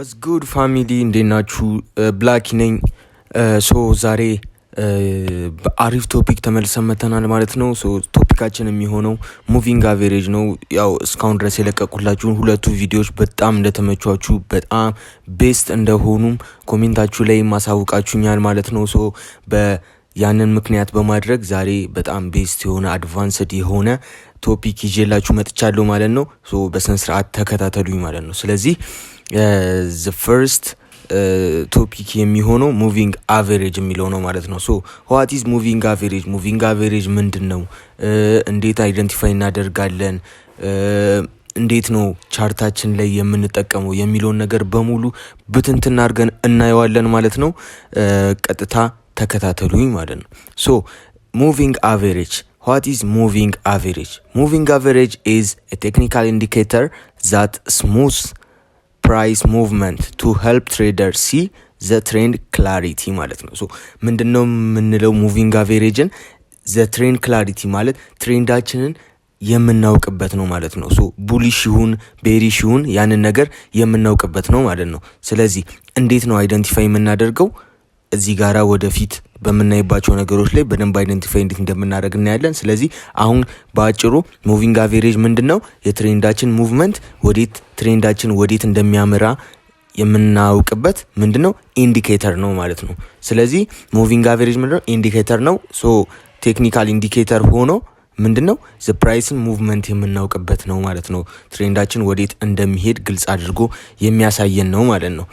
ወስ ጉድ ፋሚሊ እንዴት ናችሁ? ብላክ ነኝ። ሶ ዛሬ በአሪፍ ቶፒክ ተመልሰን መተናል ማለት ነው። ሶ ቶፒካችን የሚሆነው ሙቪንግ አቬሬጅ ነው። ያው እስካሁን ድረስ የለቀቁላችሁን ሁለቱ ቪዲዮዎች በጣም እንደተመቿችሁ በጣም ቤስት እንደሆኑም ኮሜንታችሁ ላይ ማሳውቃችሁኛል ማለት ነው። ሶ ያንን ምክንያት በማድረግ ዛሬ በጣም ቤስት የሆነ አድቫንስድ የሆነ ቶፒክ ይዤላችሁ መጥቻለሁ ማለት ነው። ሶ በስነ ስርዓት ተከታተሉኝ ማለት ነው። ስለዚህ the first ቶፒክ የሚሆነው ሙቪንግ አቨሬጅ የሚለው ነው ማለት ነው። ሶ what is moving average? ሙቪንግ አቨሬጅ ምንድነው? እንዴት አይደንቲፋይ እናደርጋለን? እንዴት ነው ቻርታችን ላይ የምንጠቀመው የሚለውን ነገር በሙሉ ብትንትና አድርገን እናየዋለን ማለት ነው። ቀጥታ ተከታተሉኝ ማለት ነው። ሶ moving average, what is moving average? Moving average is a technical indicator that smooths price movement to help traders see the trend clarity ማለት ነው። ሶ ምንድነው የምንለው ሙቪንግ አቬሬጅን? the trend clarity ማለት ትሬንዳችንን የምናውቅበት ነው ማለት ነው። ሶ ቡሊሽ ይሁን ቤሪሽ ይሁን ያንን ነገር የምናውቅበት ነው ማለት ነው። ስለዚህ እንዴት ነው አይደንቲፋይ የምናደርገው? እዚህ ጋራ ወደፊት በመናይባቸው ነገሮች ላይ በደንብ አይደንቲፋይ እንዴት እንደምናደርግ እናያለን። ስለዚህ አሁን በአጭሩ ሙቪንግ አቬሬጅ ምንድነው? የትሬንዳችን ሙቭመንት ወዴት ትሬንዳችን ወዴት እንደሚያመራ የምናውቅበት ምንድነው? ኢንዲኬተር ነው ማለት ነው። ስለዚህ ሙቪንግ አቬሬጅ ምንድነው? ኢንዲኬተር ነው። ሶ ቴክኒካል ኢንዲኬተር ሆኖ ምንድነው? ዘ ፕራይስን ሙቭመንት የምናውቅበት ነው ማለት ነው። ትሬንዳችን ወዴት እንደሚሄድ ግልጽ አድርጎ የሚያሳየን ነው ማለት ነው።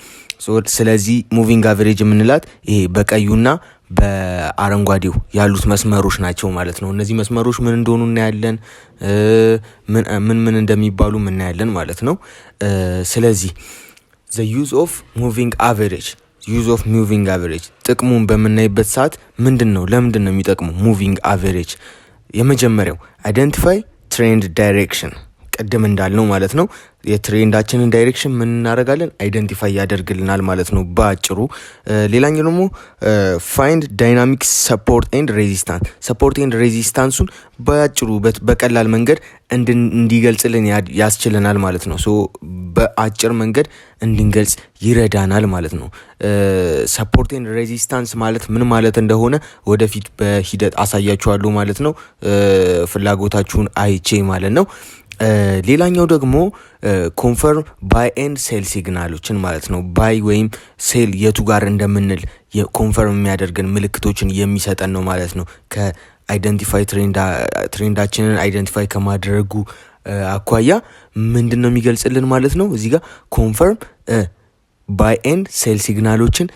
ስለዚህ ሙቪንግ አቨሬጅ የምንላት ይሄ በቀዩና በአረንጓዴው ያሉት መስመሮች ናቸው ማለት ነው። እነዚህ መስመሮች ምን እንደሆኑ እናያለን፣ ምን እንደሚባሉ እናያለን ማለት ነው። ስለዚህ the use of moving average ጥቅሙን በምናይበት ሰዓት ምንድነው? ለምንድነው የሚጠቅመው ሙቪንግ አቨሬጅ? የመጀመሪያው አይደንቲፋይ ትሬንድ ዳይሬክሽን፣ ቀደም እንዳልነው ማለት ነው። የትሬንዳችንን ዳይሬክሽን ምን እናደርጋለን? አይደንቲፋይ ያደርግልናል ማለት ነው በአጭሩ። ሌላኛው ደግሞ ፋይንድ ዳይናሚክ ሰፖርት ኤንድ ሬዚስታንሱን በአጭሩ በቀላል መንገድ እንዲገልጽልን ያስችለናል ማለት ነው። ሶ በአጭር መንገድ እንድንገልጽ ይረዳናል ማለት ነው። ሰፖርት ኤንድ ሬዚስታንስ ማለት ምን ማለት እንደሆነ ወደፊት በሂደት አሳያችኋለሁ ማለት ነው። ፍላጎታችሁን አይቼ ማለት ነው። ሌላኛው ደግሞ ኮንፈርም ባይ ኤንድ ሴል ሲግናሎችን ማለት ነው። ባይ ወይም ሴል የቱ ጋር እንደምንል ኮንፈርም የሚያደርገን ምልክቶችን የሚሰጠን ነው ማለት ነው። ከአይደንቲፋይ ትሬንዳችንን አይደንቲፋይ ከማድረጉ አኳያ ምንድነው የሚገልጽልን ማለት ነው። እዚህ ጋር ኮንፈርም ባይ ኤንድ ሴል ሲግናሎችን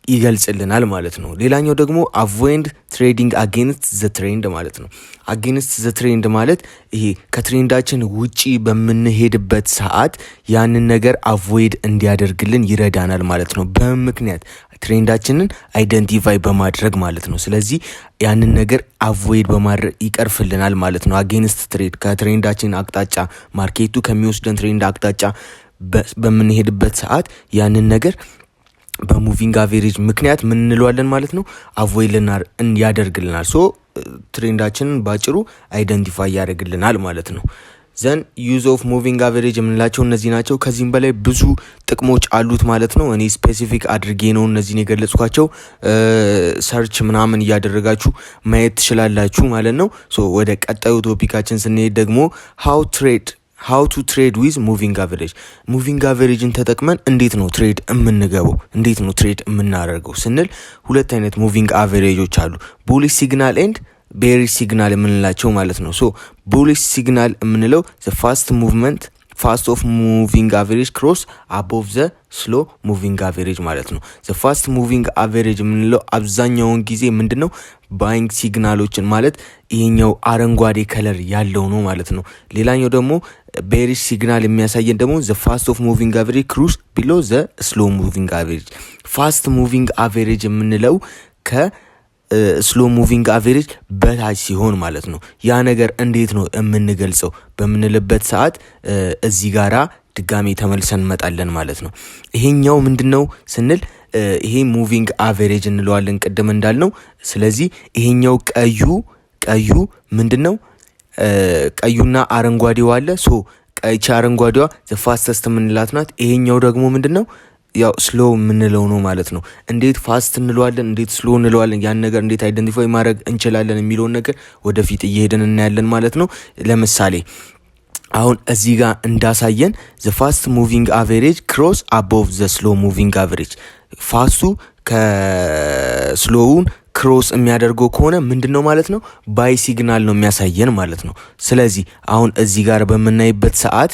ይገልጽልናል ማለት ነው። ሌላኛው ደግሞ አቮይድ ትሬዲንግ አጌንስት ዘ ትሬንድ ማለት ነው። አጌንስት ዘ ትሬንድ ማለት ይሄ ከትሬንዳችን ውጪ በምንሄድበት ሰዓት ያንን ነገር አቮይድ እንዲያደርግልን ይረዳናል ማለት ነው። በምክንያት ትሬንዳችንን አይደንቲፋይ በማድረግ ማለት ነው። ስለዚህ ያንን ነገር አቮይድ በማድረግ ይቀርፍልናል ማለት ነው። አጌንስት ትሬድ ከትሬንዳችን አቅጣጫ ማርኬቱ ከሚወስደን ትሬንድ አቅጣጫ በምንሄድበት ሰዓት ያንን ነገር በሙቪንግ አቬሬጅ ምክንያት ምን እንለዋለን ማለት ነው? አቮይድ ያደርግልናል። ሶ ትሬንዳችንን ባጭሩ አይደንቲፋይ ያደርግልናል ማለት ነው። ዘን ዩዝ ኦፍ ሙቪንግ አቬሬጅ የምንላቸው እነዚህ ናቸው። ከዚህም በላይ ብዙ ጥቅሞች አሉት ማለት ነው። እኔ ስፔሲፊክ አድርጌ ነው እነዚህን የገለጽኳቸው። ሰርች ምናምን እያደረጋችሁ ማየት ትችላላችሁ ማለት ነው። ሶ ወደ ቀጣዩ ቶፒካችን ስንሄድ ደግሞ how to trade with moving average። ሙቪንግ አቨሬጅን ተጠቅመን እንዴት ነው ትሬድ የምንገባው? እንዴት ነው ትሬድ የምናደርገው ስንል ሁለት አይነት ሙቪንግ አቨሬጆች አሉ። ቡሊሽ ሲግናል ኤንድ ቤሪሽ ሲግናል የምንላቸው ማለት ነው። ሶ ቡሊሽ ሲግናል የምንለው ፋስት ኦፍ ሙቪንግ አቨሬጅ ክሮስ አቦቭ ዘ ስሎ ሙቪንግ አቨሬጅ ማለት ነው። ዘ ፋስት ሙቪንግ አቨሬጅ የምንለው አብዛኛውን ጊዜ ምንድነው ባይንግ ሲግናሎችን ማለት ይሄኛው አረንጓዴ ከለር ያለው ነው ማለት ነው። ሌላኛው ደግሞ ቤሪሽ ሲግናል የሚያሳየን ደግሞ ዘ ፋስት ኦፍ ሙቪንግ አቨሬጅ ክሩስ ቢሎ ዘ ስሎ ሙቪንግ አቨሬጅ። ፋስት ሙቪንግ አቨሬጅ የምንለው ስሎ ሙቪንግ አቨሬጅ በታች ሲሆን ማለት ነው። ያ ነገር እንዴት ነው የምንገልጸው በምንልበት ሰዓት እዚህ ጋራ ድጋሜ ተመልሰን እንመጣለን ማለት ነው። ይሄኛው ምንድነው ስንል ይሄ ሙቪንግ አቨሬጅ እንለዋለን ቅድም እንዳልነው። ስለዚህ ይሄኛው ቀዩ ምንድነው? ቀዩና አረንጓዴው አለ። ሶ ቀይቻ አረንጓዴዋ ዘ ፋስተስት የምንላት ናት። ይሄኛው ደግሞ ምንድነው? ያው ስሎ የምንለው ነው ማለት ነው። እንዴት ፋስት እንለዋለን፣ እንዴት ስሎ እንለዋለን፣ ያን ነገር እንዴት አይደንቲፋይ ማድረግ እንችላለን የሚለውን ነገር ወደፊት እየሄድን እናያለን ማለት ነው። ለምሳሌ አሁን እዚህ ጋር እንዳሳየን the fast moving average cross above the slow moving average ፋስቱ ከስሎውን ክሮስ የሚያደርገው ከሆነ ምንድነው ማለት ነው? ባይ ሲግናል ነው የሚያሳየን ማለት ነው። ስለዚህ አሁን እዚህ ጋር በምናይበት ሰዓት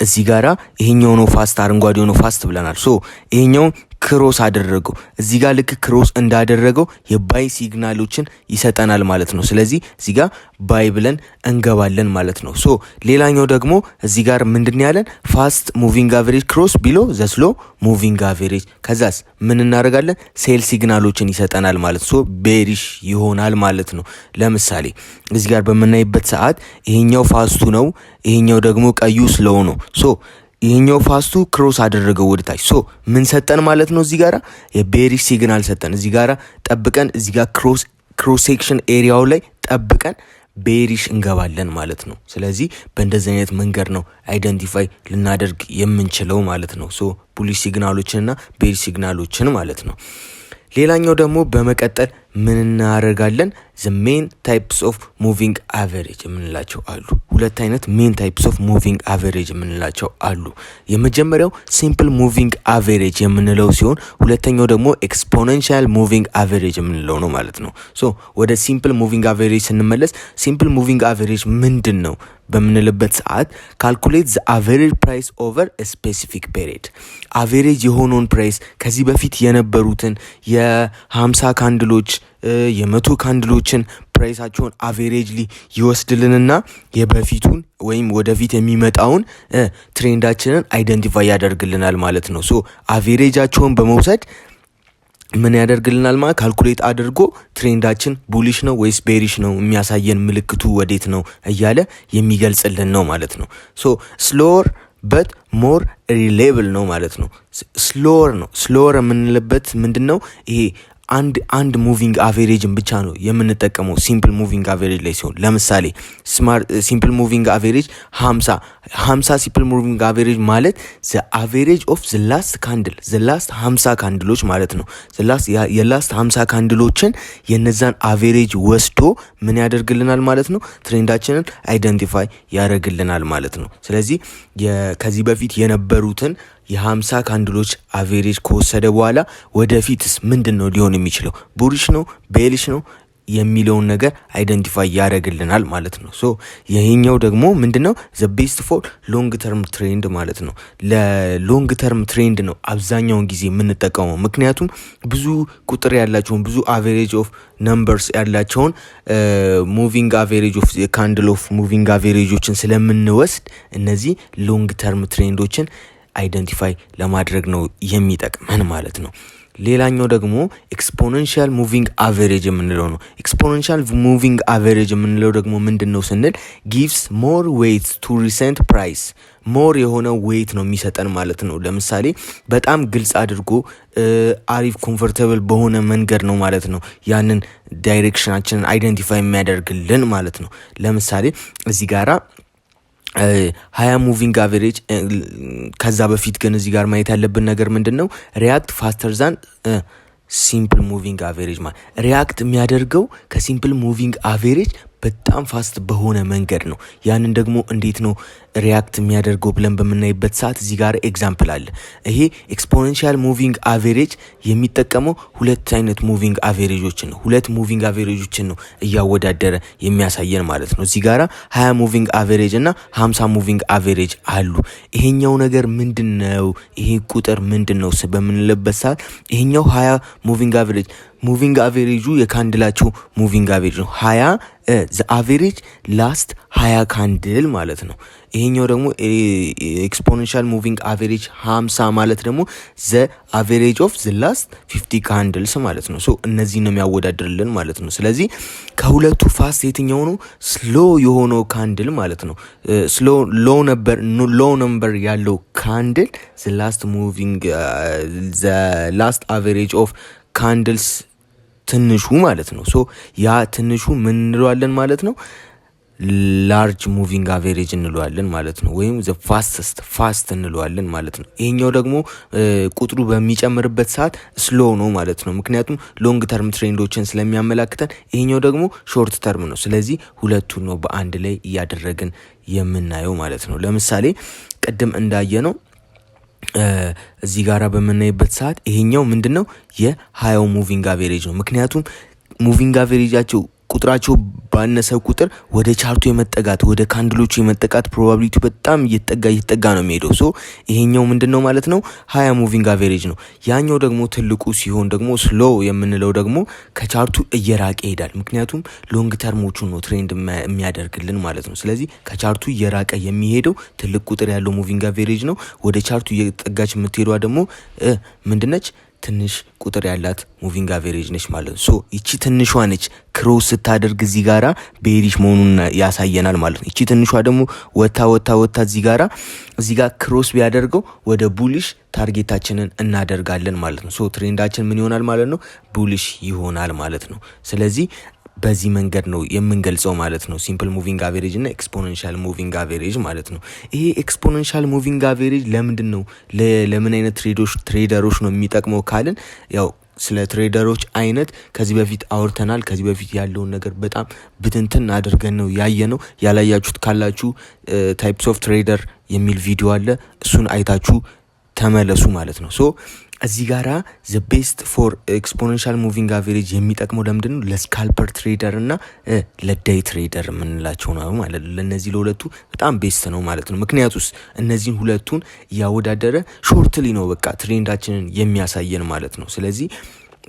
እዚህ ጋራ ይሄኛው ነው ፋስት፣ አረንጓዴው ነው ፋስት ብለናል። ሶ ይሄኛው ክሮስ አደረገው። እዚህ ጋር ልክ ክሮስ እንዳደረገው የባይ ሲግናሎችን ይሰጠናል ማለት ነው። ስለዚህ እዚህ ጋር ባይ ብለን እንገባለን ማለት ነው። ሶ ሌላኛው ደግሞ እዚህ ጋር ምንድን ያለን ፋስት ሙቪንግ አቨሬጅ ክሮስ ቢሎ ዘ ስሎ ሙቪንግ አቨሬጅ፣ ከዛስ ምን እናደርጋለን? ሴል ሲግናሎችን ይሰጠናል ማለት ሶ ቤሪሽ ይሆናል ማለት ነው። ለምሳሌ እዚህ ጋር በምናይበት ሰዓት ይሄኛው ፋስቱ ነው፣ ይሄኛው ደግሞ ቀዩ ስሎው ነው። ሶ ይሄኛው ፋስቱ ክሮስ አደረገው ወደታች። ሶ ምን ሰጠን ማለት ነው? እዚህ ጋራ የቤሪሽ ሲግናል ሰጠን። እዚህ ጋራ ጠብቀን እዚህ ጋር ክሮስ ሴክሽን ኤሪያው ላይ ጠብቀን ቤሪሽ እንገባለን ማለት ነው። ስለዚህ በእንደዚህ አይነት መንገድ ነው አይደንቲፋይ ልናደርግ የምንችለው ማለት ነው። ሶ ቡሊሽ ሲግናሎችንና ቤሪሽ ሲግናሎችን ማለት ነው። ሌላኛው ደግሞ በመቀጠል ምን እናደርጋለን? the main types of moving average የምንላቸው አሉ። ሁለት አይነት main types of moving average የምንላቸው አሉ። የመጀመሪያው simple moving average የምንለው ሲሆን ሁለተኛው ደግሞ exponential moving average የምንለው ነው ማለት ነው። ሶ ወደ simple moving average ስንመለስ simple moving average ምንድን ነው በምንልበት ሰዓት ካልኩሌት the average price over a specific period average የሆነውን ፕራይስ ከዚህ በፊት የነበሩትን የ50 ካንድሎች የ100 ካንድሎችን ፕራይሳቸውን አቬሬጅሊ ይወስድልንና የበፊቱን ወይም ወደፊት የሚመጣውን ትሬንዳችንን አይደንቲፋይ ያደርግልናል ማለት ነው። ሶ አቬሬጃቸውን በመውሰድ ምን ያደርግልናል ማለት ካልኩሌት አድርጎ ትሬንዳችን ቡሊሽ ነው ወይስ ቤሪሽ ነው የሚያሳየን ምልክቱ ወዴት ነው እያለ የሚገልጽልን ነው ማለት ነው። ሶ ስሎወር በት ሞር ሪሌብል ነው ማለት ነው። ስሎወር ነው። ስሎወር የምንልበት ምንድነው? ይሄ አንድ ሙቪንግ አቬሬጅን ብቻ ነው የምንጠቀመው ሲምፕል ሙቪንግ አቬሬጅ ላይ ሲሆን፣ ለምሳሌ ሲምፕል ሙቪንግ አቬሬጅ 50 ሲምፕል ሙቪንግ አቬሬጅ ማለት ዘ አቬሬጅ ኦፍ ዘ ላስት ካንድል ዘ ላስት 50 ካንድሎች ማለት ነው። የላስት 50 ካንድሎችን የነዛን አቬሬጅ ወስዶ ምን ያደርግልናል ማለት ነው? ትሬንዳችንን አይደንቲፋይ ያደርግልናል ማለት ነው። ስለዚህ ከዚህ በፊት የነበሩትን የ50 ካንድሎች አቬሬጅ ከወሰደ በኋላ ወደፊትስ ምንድነው ሊሆን የሚችለው? ቡሊሽ ነው ቤሊሽ ነው የሚለውን ነገር አይደንቲፋይ ያደርግልናል ማለት ነው። ሶ ይሄኛው ደግሞ ምንድነው? ዘ ቤስት ፎር ሎንግ ተርም ትሬንድ ማለት ነው። ለሎንግ ተርም ትሬንድ ነው አብዛኛውን ጊዜ የምንጠቀመው። ምክንያቱም ብዙ ቁጥር ያላቸውን ብዙ አቬሬጅ ኦፍ ነምበርስ ያላቸውን ሙቪንግ አቬሬጅ ኦፍ ካንድል ኦፍ ሙቪንግ አቬሬጆችን ስለምንወስድ እነዚህ ሎንግ ተርም ትሬንዶችን አይደንቲፋይ ለማድረግ ነው የሚጠቅመን ማለት ነው። ሌላኛው ደግሞ ኤክስፖኔንሻል ሙቪንግ አቨሬጅ የምንለው ነው። ኤክስፖኔንሻል ሙቪንግ አቨሬጅ የምንለው ደግሞ ምንድነው ስንል ጊቭስ ሞር ዌይት ቱ ሪሰንት ፕራይስ ሞር የሆነ ዌይት ነው የሚሰጠን ማለት ነው። ለምሳሌ በጣም ግልጽ አድርጎ አሪፍ ኮምፎርታብል በሆነ መንገድ ነው ማለት ነው ያንን ዳይሬክሽናችንን አይደንቲፋይ የሚያደርግልን ማለት ነው። ለምሳሌ እዚህ ጋራ 20 ሙቪንግ አቨሬጅ ከዛ በፊት ግን እዚህ ጋር ማየት ያለብን ነገር ምንድነው? ሪያክት ፋስተር ዛን ሲምፕል ሙቪንግ አቨሬጅ ማለት ሪያክት የሚያደርገው ከሲምፕል ሙቪንግ አቨሬጅ በጣም ፋስት በሆነ መንገድ ነው። ያንን ደግሞ እንዴት ነው ሪያክት የሚያደርገው ብለን በምናይበት ሰዓት እዚህ ጋር ኤግዛምፕል አለ። ይሄ ኤክስፖኔንሻል ሙቪንግ አቨሬጅ የሚጠቀመው ሁለት አይነት ሙቪንግ አቨሬጆችን ነው። ሁለት ሙቪንግ አቨሬጆችን ነው እያወዳደረ የሚያሳየን ማለት ነው። እዚህ ጋራ 20 ሙቪንግ አቨሬጅ እና 50 ሙቪንግ አቨሬጅ አሉ። ይሄኛው ነገር ምንድነው? ይሄ ቁጥር ምንድነው በምንልበት ሰዓት ይሄኛው 20 ሙቪንግ አቨሬጁ የካንድላቸው ሙቪንግ አቨሬጅ ነው። 20 ዘ አቨሬጅ ላስት 20 ካንድል ማለት ነው። ይሄኛው ደግሞ ኤክስፖኔንሻል ሙቪንግ አቨሬጅ 50 ማለት ደግሞ ዘ አቨሬጅ ኦፍ ዘ ላስት 50 ካንድልስ ማለት ነው። ሶ እነዚህ ነው የሚያወዳድርልን ማለት ነው። ስለዚህ ከሁለቱ ፋስት የትኛው ነው? ስሎ የሆነው ካንድል ማለት ነው። ሎ ነምበር ያለው ካንድል ዘ ላስት አቨሬጅ ኦፍ ካንድልስ ትንሹ ማለት ነው። ሶ ያ ትንሹ ምን እንለዋለን ማለት ነው? ላርጅ ሙቪንግ አቬሬጅ እንለዋለን ማለት ነው። ወይም ዘ ፋስት እንለዋለን ማለት ነው። ይሄኛው ደግሞ ቁጥሩ በሚጨምርበት ሰዓት ስሎ ነው ማለት ነው። ምክንያቱም ሎንግ ተርም ትሬንዶችን ስለሚያመላክተን፣ ይሄኛው ደግሞ ሾርት ተርም ነው። ስለዚህ ሁለቱን ነው በአንድ ላይ እያደረግን የምናየው ማለት ነው። ለምሳሌ ቅድም እንዳየ ነው እዚህ ጋራ በምናይበት ሰዓት ይሄኛው ምንድነው የ20 ሙቪንግ አቬሬጅ ነው። ምክንያቱም ሙቪንግ አቬሬጃቸው ቁጥራቸው ባነሰ ቁጥር ወደ ቻርቱ የመጠጋት ወደ ካንድሎቹ የመጠጋት ፕሮባቢሊቲ በጣም እየተጠጋ ነው የሚሄደው። ሶ ይሄኛው ምንድነው ማለት ነው 20 ሙቪንግ አቬሬጅ ነው። ያኛው ደግሞ ትልቁ ሲሆን ደግሞ ስሎ የምንለው ደግሞ ከቻርቱ እየራቀ ይሄዳል። ምክንያቱም ሎንግ ተርሞቹ ነው ትሬንድ የሚያደርግልን ማለት ነው። ስለዚህ ከቻርቱ እየራቀ የሚሄደው ትልቅ ቁጥር ያለው ሙቪንግ አቬሬጅ ነው። ወደ ቻርቱ እየጠጋች የምትሄዷ ደግሞ ምንድነች ትንሽ ቁጥር ያላት ሙቪንግ አቬሬጅ ነች ማለት ነው። ሶ ይቺ ትንሿ ነች ክሮስ ስታደርግ እዚህ ጋራ ቤሪሽ መሆኑን ያሳየናል ማለት ነው። ይቺ ትንሿ ደግሞ ወታ እዚህ ጋር ክሮስ ቢያደርገው ወደ ቡሊሽ ታርጌታችንን እናደርጋለን ማለት ነው። ሶ ትሬንዳችን ምን ይሆናል ማለት ነው? ቡሊሽ ይሆናል ማለት ነው። ስለዚህ በዚህ መንገድ ነው የምንገልጸው ማለት ነው። ሲምፕል ሙቪንግ አቬሬጅ እና ኤክስፖኔንሻል ሙቪንግ አቬሬጅ ማለት ነው። ይሄ ኤክስፖኔንሻል ሙቪንግ አቬሬጅ ለምንድን ነው ለምን አይነት ትሬደሮች ነው የሚጠቅመው ካልን ያው ስለ ትሬደሮች አይነት ከዚህ በፊት አውርተናል። ከዚህ በፊት ያለውን ነገር በጣም ብትንትን አድርገን ነው ያየነው። ያላያችሁት ካላችሁ ታይፕስ ኦፍ ትሬደር የሚል ቪዲዮ አለ፣ እሱን አይታችሁ ተመለሱ ማለት ነው። ሶ እዚህ ጋራ ዘ ቤስት ፎር ኤክስፖኔንሻል ሙቪንግ አቬሬጅ የሚጠቅመው ለምንድን ነው? ለስካልፐር ትሬደር እና ለዳይ ትሬደር የምንላቸው ነው ማለት ነው። ለነዚህ ለሁለቱ በጣም ቤስት ነው ማለት ነው። ምክንያቱስ እነዚህን ሁለቱን እያወዳደረ ሾርትሊ ነው በቃ ትሬንዳችንን የሚያሳየን ማለት ነው። ስለዚህ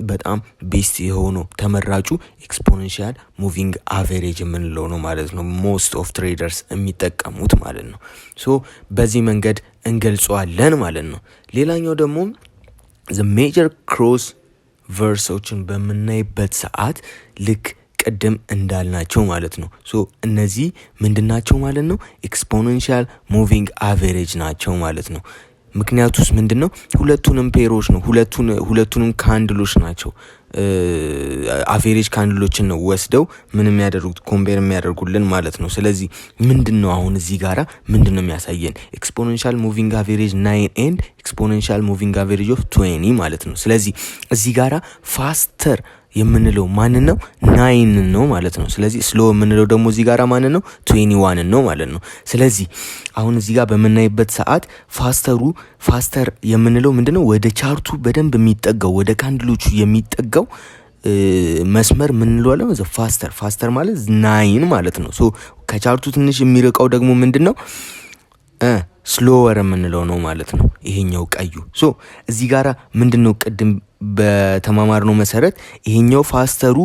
በጣም ቤስት የሆነው ተመራጩ ኤክስፖኔንሻል ሙቪንግ አቬሬጅ የምንለው ነው ማለት ነው። ሞስት ኦፍ ትሬደርስ የሚጠቀሙት ማለት ነው። ሶ በዚህ መንገድ እንገልጸዋለን ማለት ነው። ሌላኛው ደግሞ the major cross ቨርሶችን በምናይበት ሰዓት ልክ ቅድም እንዳልናቸው ማለት ነው። ሶ እነዚህ ምንድናቸው ማለት ነው? ኤክስፖኔንሻል ሙቪንግ አቬሬጅ ናቸው ማለት ነው። ምክንያቱስ ምንድነው? ሁለቱንም ፔሮች ነው፣ ሁለቱንም ካንድሎች ናቸው። አቬሬጅ ካንድሎችን ነው ወስደው ምን የሚያደርጉት ኮምፔር የሚያደርጉልን ማለት ነው። ስለዚህ ምንድነው አሁን እዚህ ጋራ ምንድነው የሚያሳየን? ኤክስፖኔንሻል ሙቪንግ አቬሬጅ 9 ኤንድ ኤክስፖኔንሻል ሙቪንግ አቬሬጅ ኦፍ 20 ማለት ነው። ስለዚህ እዚህ ጋራ ፋስተር የምንለው ማንን ነው? 9 ነው ማለት ነው። ስለዚህ ስሎ የምንለው ደግሞ እዚህ ጋራ ማንን ነው? 21 ነው ማለት ነው። ስለዚህ አሁን እዚህ ጋር በመናይበት ሰዓት ፋስተር የምንለው ምንድነው? ወደ ቻርቱ በደንብ የሚጠጋው ወደ ካንድሎቹ የሚጠጋው መስመር ምን እንለዋለን? ፋስተር ማለት 9 ማለት ነው። ሶ ከቻርቱ ትንሽ የሚርቀው ደግሞ ምንድነው? ስሎወር የምንለው ነው ማለት ነው። ይሄኛው ቀዩ ሶ እዚህ ጋራ ምንድነው ቅድም በተማማርነው መሰረት ይሄኛው ፋስተሩ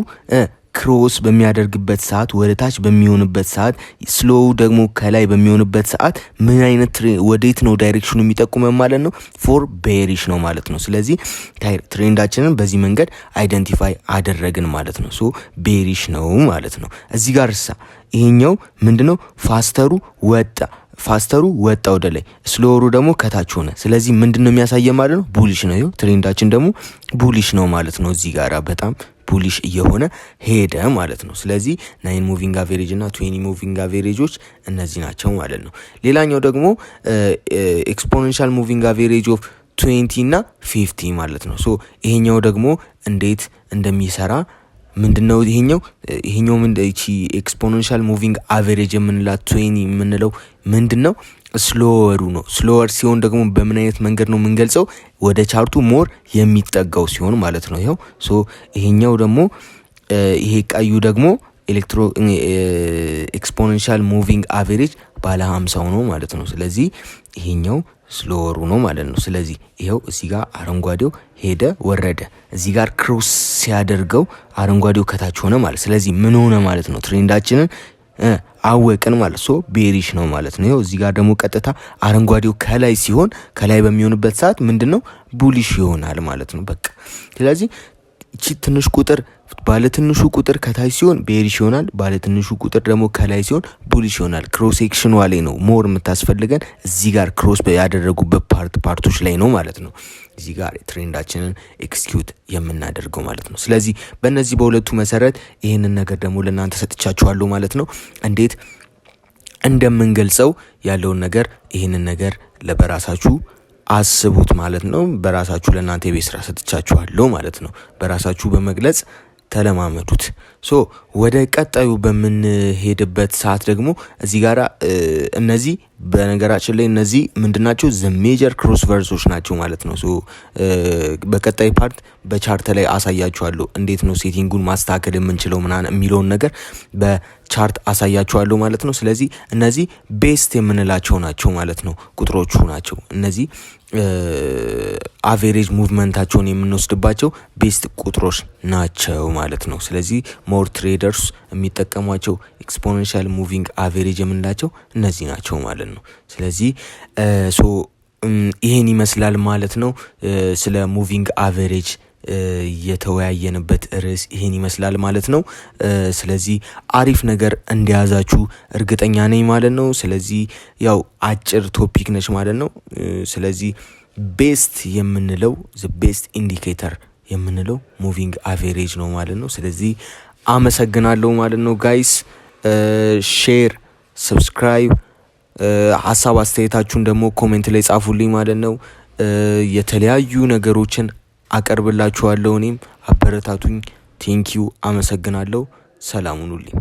ክሮስ በሚያደርግበት ሰዓት ወደ ታች በሚሆንበት ሰዓት ስሎው ደግሞ ከላይ በሚሆንበት ሰዓት ምን አይነት ወዴት ነው ዳይሬክሽኑ የሚጠቁመን ማለት ነው? ፎር ቤሪሽ ነው ማለት ነው። ስለዚህ ትሬንዳችንን በዚህ መንገድ አይደንቲፋይ አደረግን ማለት ነው። ሶ ቤሪሽ ነው ማለት ነው። እዚህ ጋር ይሄኛው ምንድነው? ፋስተሩ ወጣ ወደ ላይ፣ ስሎወሩ ደግሞ ከታች ሆነ። ስለዚህ ምንድነው የሚያሳየ ማለት ነው? ቡሊሽ ነው። ይኸው ትሬንዳችን ደግሞ ቡሊሽ ነው ማለት ነው። እዚህ ጋራ በጣም ቡሊሽ እየሆነ ሄደ ማለት ነው። ስለዚህ 9 ሙቪንግ አቬሬጅ እና 20 ሙቪንግ አቬሬጆች እነዚህ ናቸው ማለት ነው። ሌላኛው ደግሞ ኤክስፖኔንሻል ሙቪንግ አቬሬጅ ኦፍ 20 እና 50 ማለት ነው። ሶ ይሄኛው ደግሞ እንዴት እንደሚሰራ ምንድነው? ይሄኛው እቺ ኤክስፖኔንሻል ሙቪንግ አቬሬጅ የምንላት 20 የምንለው ምንድነው? ስሎወሩ ነው። ስሎወር ሲሆን ደግሞ በምን አይነት መንገድ ነው የምንገልጸው? ወደ ቻርቱ ሞር የሚጠጋው ሲሆን ማለት ነው። ይሄው ሶ ይሄኛው ደግሞ ይሄ ቀዩ ደግሞ ኤክስፖኔንሻል ሙቪንግ አቬሬጅ ባለ 50 ነው ማለት ነው። ስለዚህ ይሄኛው ስሎወሩ ነው ማለት ነው። ስለዚህ ይሄው እዚህ ጋር አረንጓዴው ሄደ ወረደ፣ እዚህ ጋር ክሮስ ሲያደርገው አረንጓዴው ከታች ሆነ ማለት። ስለዚህ ምን ሆነ ማለት ነው? ትሬንዳችንን አወቅን ማለት ሶ ቤሪሽ ነው ማለት ነው። ይሄው እዚህ ጋር ደግሞ ቀጥታ አረንጓዴው ከላይ ሲሆን ከላይ በሚሆንበት ሰዓት ምንድነው? ቡሊሽ ይሆናል ማለት ነው። በቃ ስለዚህ እቺ ትንሽ ቁጥር ባለ ትንሹ ቁጥር ከታች ሲሆን ቤሪሽ ይሆናል። ባለ ትንሹ ቁጥር ደግሞ ከላይ ሲሆን ቡሊሽ ይሆናል። ክሮስ ሴክሽኑ ላይ ነው ሞር የምታስፈልገን እዚህ ጋር ክሮስ ያደረጉበት ፓርቶች ላይ ነው ማለት ነው። እዚህ ጋር ትሬንዳችንን ኤክስኪዩት የምናደርገው ማለት ነው። ስለዚህ በእነዚህ በሁለቱ መሰረት ይህንን ነገር ደግሞ ለእናንተ ሰጥቻችኋለሁ ማለት ነው። እንዴት እንደምንገልጸው ያለውን ነገር ይህንን ነገር ለበራሳችሁ አስቡት ማለት ነው። በራሳችሁ ለእናንተ የቤት ስራ ሰጥቻችኋለሁ ማለት ነው። በራሳችሁ በመግለጽ ተለማመዱት። ወደ ቀጣዩ በምንሄድበት ሰዓት ደግሞ እዚህ ጋር እነዚህ በነገራችን ላይ እነዚህ ምንድናቸው? ዘ ሜጀር ክሮስ ቨርሶች ናቸው ማለት ነው። በቀጣይ ፓርት በቻርት ላይ አሳያችኋለሁ እንዴት ነው ሴቲንጉን ማስተካከል የምንችለው ምናምን የሚለውን ነገር በቻርት አሳያችኋለሁ ማለት ነው። ስለዚህ እነዚህ ቤስት የምንላቸው ናቸው ማለት ነው። ቁጥሮቹ ናቸው እነዚህ አቬሬጅ ሙቭመንታቸውን የምንወስድባቸው ቤስት ቁጥሮች ናቸው ማለት ነው። ስለዚህ ሞር ትሬደርስ የሚጠቀሟቸው ኤክስፖኔንሻል ሙቪንግ አቬሬጅ የምንላቸው እነዚህ ናቸው ማለት ነው። ስለዚህ ይሄን ይመስላል ማለት ነው። ስለ ሙቪንግ አቬሬጅ የተወያየንበት ርዕስ ይሄን ይመስላል ማለት ነው። ስለዚህ አሪፍ ነገር እንደያዛችሁ እርግጠኛ ነኝ ማለት ነው። ስለዚህ ያው አጭር ቶፒክ ነች ማለት ነው። ስለዚህ ቤስት የምንለው ቤስት ኢንዲኬተር የምንለው ሙቪንግ አቬሬጅ ነው ማለት ነው። ስለዚህ አመሰግናለሁ ማለት ነው ጋይስ። ሼር፣ ሰብስክራይብ፣ ሀሳብ አስተያየታችሁን ደግሞ ኮሜንት ላይ ጻፉልኝ ማለት ነው። የተለያዩ ነገሮችን አቀርብላችኋለሁ። እኔም አበረታቱኝ። ቴንኪዩ፣ አመሰግናለሁ። ሰላም ሁኑልኝ።